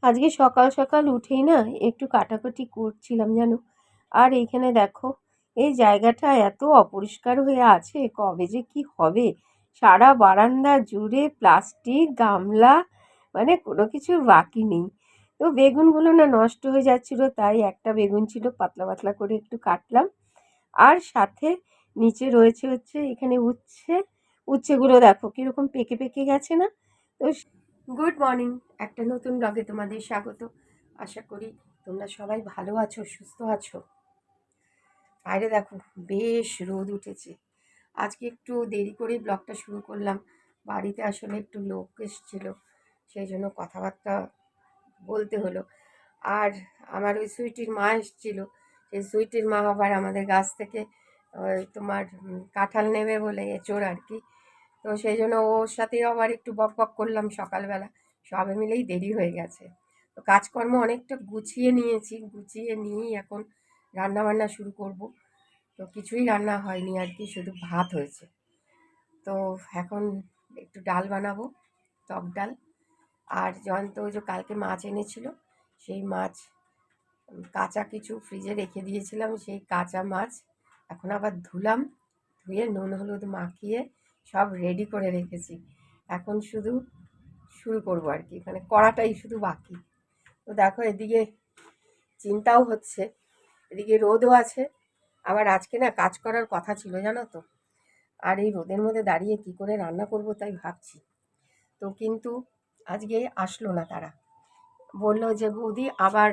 আজকে সকাল সকাল উঠেই না একটু কাটাকুটি করছিলাম জানো। আর এইখানে দেখো, এই জায়গাটা এত অপরিষ্কার হয়ে আছে, কবে যে কি হবে। সারা বারান্দা জুড়ে প্লাস্টিক গামলা, মানে কোনো কিছু বাকি নেই। তো বেগুনগুলো না নষ্ট হয়ে যাচ্ছিল, তাই একটা বেগুন ছিল পাতলা পাতলা করে একটু কাটলাম। আর সাথে নিচে রয়েছে হচ্ছে এখানে উচ্ছে। উচ্ছেগুলো দেখো কিরকম পেকে পেকে গেছে না। তো গুড মর্নিং, একটা নতুন ব্লগে তোমাদের স্বাগত। আশা করি তোমরা সবাই ভালো আছো, সুস্থ আছো। বাইরে দেখো বেশ রোদ উঠেছে। আজকে একটু দেরি করে ব্লগটা শুরু করলাম। বাড়িতে আসলে একটু লোক এসেছিল, সেই জন্য কথাবার্তা বলতে হলো। আর আমার ওই সুইটির মা এসেছিল। সেই সুইটির মা আবার আমাদের গাছ থেকে তোমার কাঁঠাল নেবে বলে এঁচোড় আর কি। তো সেই জন্য ওর সাথেও আবার একটু বক বক করলাম সকালবেলা। সবে মিলেই দেরি হয়ে গেছে। তো কাজকর্ম অনেকটা গুছিয়ে নিয়েছি, গুছিয়ে নিয়েই এখন রান্না বান্না শুরু করব। তো কিছুই রান্না হয়নি আর কি, শুধু ভাত হয়েছে। তো এখন একটু ডাল বানাবো, টক ডাল। আর জয়ন্ত ওই যে কালকে মাছ এনেছিল, সেই মাছ কাঁচা কিছু ফ্রিজে রেখে দিয়েছিলাম, সেই কাঁচা মাছ এখন আবার ধুলাম, ধুয়ে নুন হলুদ মাখিয়ে সব রেডি করে রেখেছি। এখন শুধু শুরু করবো আর কি, মানে কড়াটাই শুধু বাকি। তো দেখো এদিকে চিন্তাও হচ্ছে, এদিকে রোদও আছে। আবার আজকে না কাজ করার কথা ছিল জানো তো। আর এই রোদের মধ্যে দাঁড়িয়ে কি করে রান্না করব তাই ভাবছি। তো কিন্তু আজকে আসলো না তারা। বললো যে বৌদি আবার,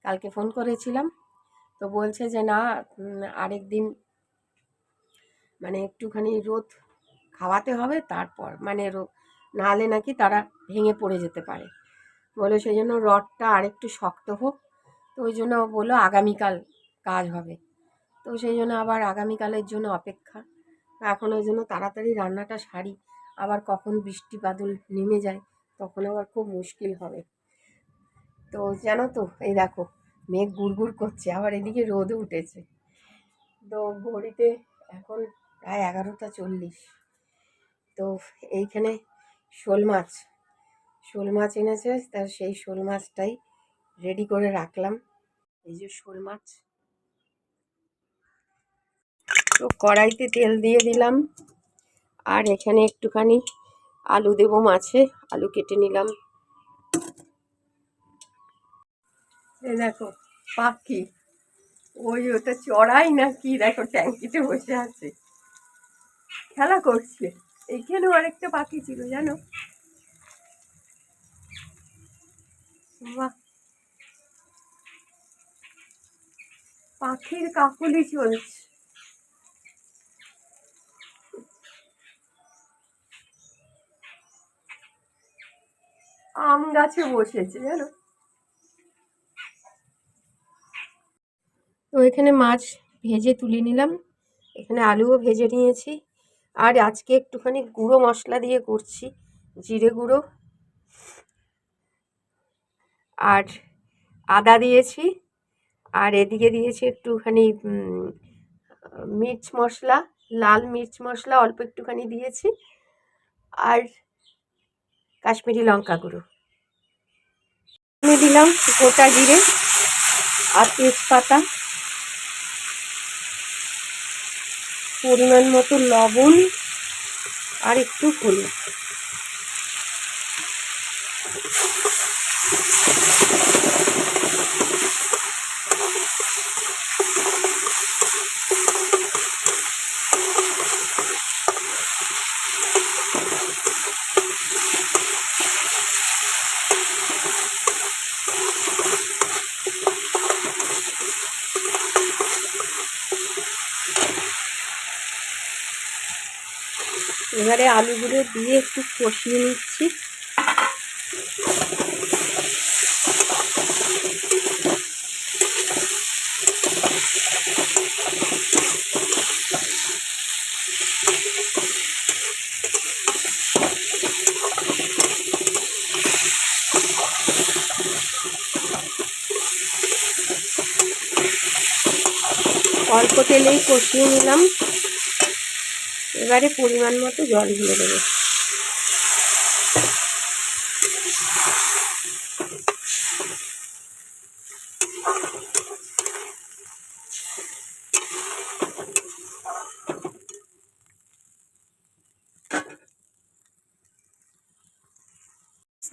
কালকে ফোন করেছিলাম তো বলছে যে না, আরেক দিন মানে একটুখানি রোদ খাওয়াতে হবে, তারপর মানে নাহলে নাকি তারা ভেঙে পড়ে যেতে পারে বলে, সেই জন্য রডটা আরেকটু শক্ত হোক। তো ওই জন্য বললো আগামীকাল কাজ হবে। তো সেই জন্য আবার আগামীকালের জন্য অপেক্ষা। এখন ওই জন্য তাড়াতাড়ি রান্নাটা সারি, আবার কখন বৃষ্টি বাদল নেমে যায় তখন আবার খুব মুশকিল হবে। তো জানো তো এই দেখো মেঘ গুড়গুড় করছে, আবার এদিকে রোদও উঠেছে। তো ঘড়িতে এখন প্রায় 11টা 40। তো এইখানে শোল মাছ, শোল মাছ এনেছে, তার সেই শোল মাছটাই রেডি করে রাখলাম। এই যে শোল মাছ, তো কড়াইতে তেল দিয়ে দিলাম। আর এখানে একটুখানি আলু দেবো মাছে, আলু কেটে নিলাম। এই দেখো পাখি, ওই ওটা চড়াই না কি, দেখো ট্যাঙ্কিতে বসে আছে, খেলা করছে। এইখানেও আরেকটা পাখি ছিল জানো। বাহ, পাখির কাকলি চলছে। আম গাছে বসেছে জানো। তো এখানে মাছ ভেজে তুলে নিলাম, এখানে আলুও ভেজে নিয়েছি। আর আজকে একটুখানি গুঁড়ো মশলা দিয়ে করছি, জিরে গুঁড়ো আর আদা দিয়েছি। আর এদিকে দিয়েছি একটুখানি মির্চ মশলা, লাল মির্চ মশলা অল্প একটুখানি দিয়েছি। আর কাশ্মীরি লঙ্কা গুঁড়ো আমি দিলাম, গোটা জিরে আর তেজপাতা, পরিমাণ মতো লবণ আর একটু হলুদ। এবারে আলুগুলো দিয়ে একটু কষিয়ে নিচ্ছি। অল্প তেলেই কষিয়ে নিলাম। এবারে পরিমাণ মতো জল ঢেলে দেবো।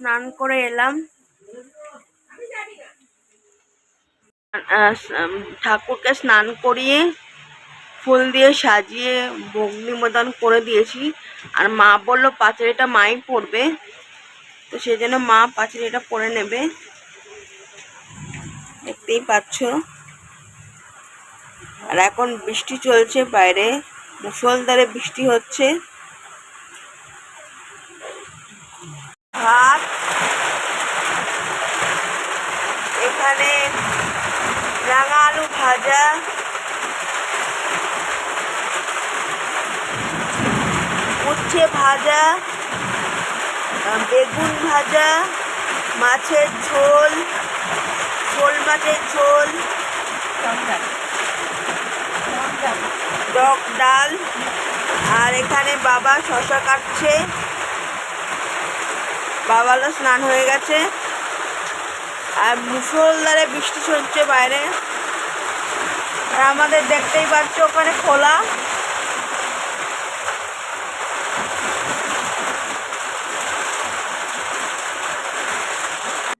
স্নান করে এলাম, ঠাকুরকে স্নান করিয়ে ফুল দিয়ে সাজিয়ে ভোগ নিবেদন করে দিয়েছি। আর মা বললো পাঁচালিটা মাই পড়বে, তো সেই জন্য মা পাঁচালিটা পড়ে নেবে, দেখতেই পাচ্ছ। আর এখন বৃষ্টি চলছে, বাইরে মুষলধারে বৃষ্টি হচ্ছে। ভাত, এখানে রাঙা আলু ভাজা, উচ্ছে ভাজা, বেগুন ভাজা, মাছের ঝোল, শোল মাছের ঝোল, টক ডাল। আর এখানে বাবা শশা কাটছে, বাবারও স্নান হয়ে গেছে। আর মুষলধারে বৃষ্টি চলছে বাইরে, আর আমাদের দেখতেই পাচ্ছ ওখানে খোলা।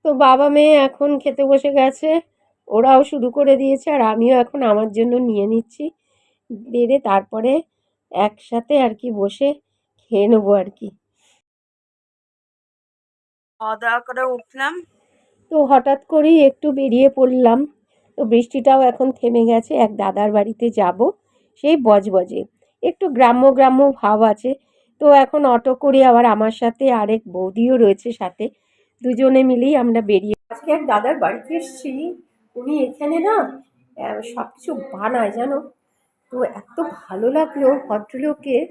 তো বাবা মেয়ে এখন খেতে বসে গেছে, ওরাও শুরু করে দিয়েছে, আর আমিও এখন আমার জন্য নিয়ে নিচ্ছি বেড়ে, তারপরে একসাথে আর কি বসে খেয়ে নেবো আর কি। খাওয়া দাওয়া করে উঠলাম। তো হঠাৎ করেই একটু বেরিয়ে পড়লাম। তো বৃষ্টিটাও এখন থেমে গেছে, এক দাদার বাড়িতে যাব, সেই বজবজে একটু গ্রাম্য গ্রাম্য ভাব আছে। তো এখন অটো করে আবার আমার সাথে আরেক বৌদিও রয়েছে সাথে, দুজনে মিলেই আমরা বেরিয়ে আজকে এক দাদার বাড়িতে এসেছি। উনি এখানে না সব কিছু বানায় জানো, তো এত ভালো লাগলো ভদ্রলোকের।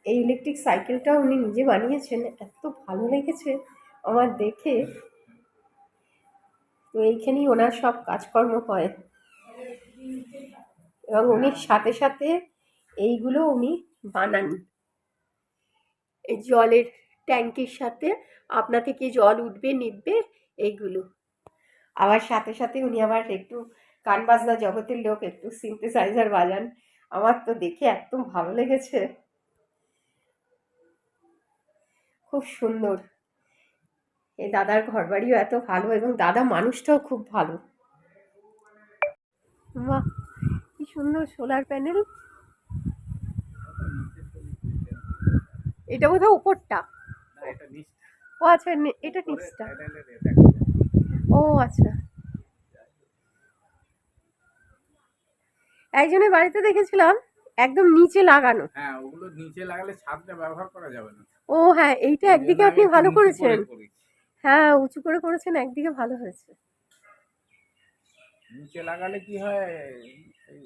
এই ইলেকট্রিক সাইকেলটা উনি নিজে বানিয়েছেন, এত ভালো লেগেছে আমার দেখে। তো এইখানেই ওনার সব কাজকর্ম হয়, এবং উনি সাথে সাথে এইগুলো উনি বানান। এই জলের ট্যাঙ্কির সাথে আপনা থেকে জল উঠবে নিবে এইগুলো। আবার সাথে সাথে উনি আবার একটু গান বাজনা জগতের লোক, একটু সিনথেসাইজার বাজান। আমার তো দেখে এত ভালো লেগেছে, খুব সুন্দর। এই দাদার ঘরবাড়িও এত ভালো, এবং দাদা মানুষটাও খুব ভালো। বাহ, কি সুন্দর সোলার প্যানেল। এটা বোধহয় উপরটা। ও আচ্ছা, এটা নিচটা। ও আচ্ছা, একজনের বাড়িতে দেখেছিলাম একদম নিচে লাগানো। হ্যাঁ, ওগুলো নিচে লাগালে ছাদটা ব্যবহার করা যাবে না। ও হ্যাঁ, এইটা একদিকে আপনি ভালো করেছেন। হ্যাঁ, উঁচু করে করেছেন, একদিকে ভালো হয়েছে। নিচে লাগালে কি হয়,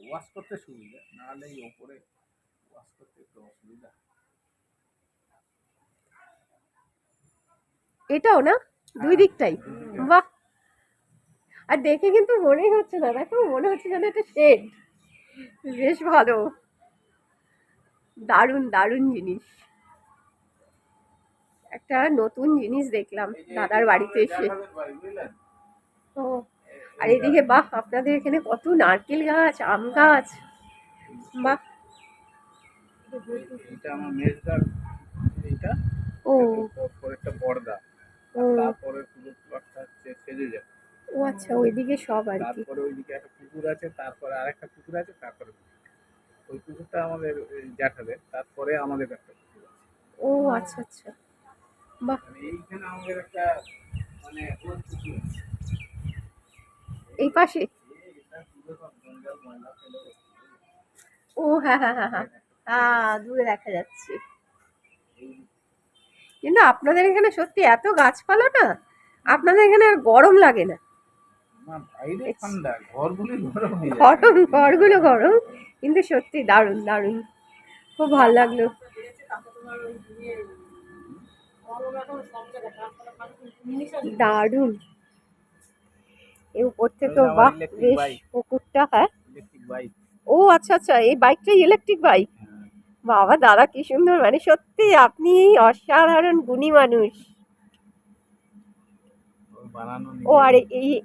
ওয়াশ করতে সুবিধা, নাহলে এই ওপরে ওয়াশ করতে একটু অসুবিধা। এটাও না, দুই দিকটাই। বাহ, আর দেখে কিন্তু মনেই হচ্ছে না, দেখো মনে হচ্ছে যেন এটা শেড। বেশ ভালো, দারুণ দারুণ জিনিস। একটা নতুন জিনিস দেখলাম দাদার বাড়িতে এসে। ও, আর এদিকে বাহ, আপনাদের এখানে কত নারকেল গাছ, আম গাছ। বাহ, এটা আমার মেজদার, এইটা ও ওপর একটা পর্দা, তারপরে পুরো প্লটটা হচ্ছে সেজে যায়। ও আচ্ছা, ওইদিকে সব আর কি। তারপরে ওইদিকে একটা পুকুর আছে, তারপরে আরেকটা পুকুর আছে, তারপরে ওই পুকুরটা আমাদের জ্যাঠাদের, তারপরে আমাদের একটা পুকুর আছে। ও আচ্ছা আচ্ছা, বাহ। মানে এইখানে আমাদের একটা মানে পুকুর আছে এই পাশে। ও হ্যাঁ হ্যাঁ হ্যাঁ হ্যাঁ, হ্যাঁ দূরে দেখা যাচ্ছে। কিন্তু আপনাদের এখানে সত্যি এত গাছপালা না, আপনাদের এখানে আর গরম লাগে না। গরম, ঘরগুলো গরম, কিন্তু সত্যি দারুণ দারুণ, খুব ভালো লাগলো। দারুণ, এই উপর থেকে বাহ, বেশ পুকুরটা। হ্যাঁ, ও আচ্ছা আচ্ছা, এই বাইকটাই ইলেকট্রিক বাইক। বাবা দাদা কি সুন্দর, মানে সত্যি আপনি অসাধারণ গুণী মানুষ। ও আর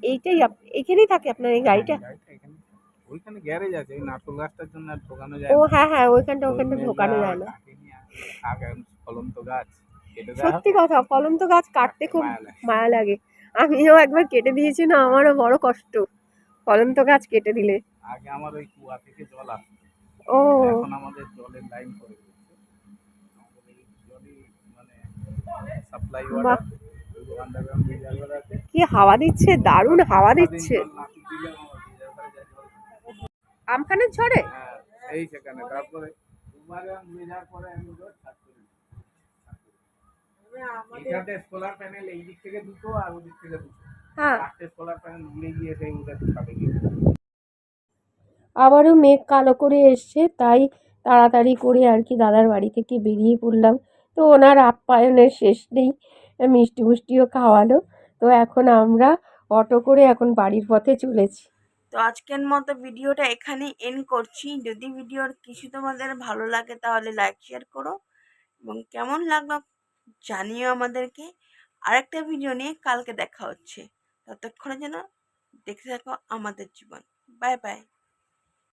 এইটাই এইখানেই থাকে আপনার এই গাড়িটা? ওইখানে গ্যারেজ আছে, ওই নারকেল গাছটার জন্য আর ঢোকানো যায় ও না। হ্যাঁ হ্যাঁ, ওইখানটা ঢোকানো যায় না। ফলন্ত গাছ। কেটে দেওয়া সত্যি হবে, কথা, ফলন্ত গাছ কাটতে খুব মায়া লাগে। মায়া লাগে। আমিও একবার কেটে দিয়েছি না, আমারও বড় কষ্ট ফলন্ত গাছ কেটে দিলে। আগে আমার ওই কুয়া থেকে জল আসতো, ও, এখন আমাদের জলের লাইন করে দিয়েছে। আমাদের এই জলই মানে সাপ্লাই বাহ, ওয়াটার, আন্ডারগ্রাউন্ড রিজার্ভার আছে। কি হাওয়া দিচ্ছে, দারুণ হাওয়া বর্ষা দিন দিচ্ছে। জল না দিলে আমার রিজার্ভারে যা জল থাকে। আমফানের ঝড়ে? হ্যাঁ, এই সেখানে তারপরে দুবারে মেজার পরে আমি ওদের ছাদ করে দিই। এইখানে সোলার প্যানেল এই দিক থেকে দুটো আর ওই দিক থেকে দুটো, হ্যাঁ, 4টে সোলার প্যানেল উড়ে গিয়ে সেই ওদের ছাদে গিয়ে। আবারও মেঘ কালো করে এসছে, তাই তাড়াতাড়ি করে আর কি দাদার বাড়ি থেকে বেরিয়ে পড়লাম। তো ওনার আপ্যায়নের শেষ নেই, মিষ্টি মিষ্টিও খাওয়ালো। তো এখন আমরা অটো করে এখন বাড়ির পথে চলেছি। তো আজকের মতো ভিডিওটা এখানেই এন্ড করছি। যদি ভিডিওর কিছু তোমাদের ভালো লাগে তাহলে লাইক শেয়ার করো, এবং কেমন লাগলো জানিও আমাদেরকে। আরেকটা ভিডিও নিয়ে কালকে দেখা হচ্ছে। ততক্ষণের জন্য দেখতে থাকো আমাদের জীবন। Bye bye.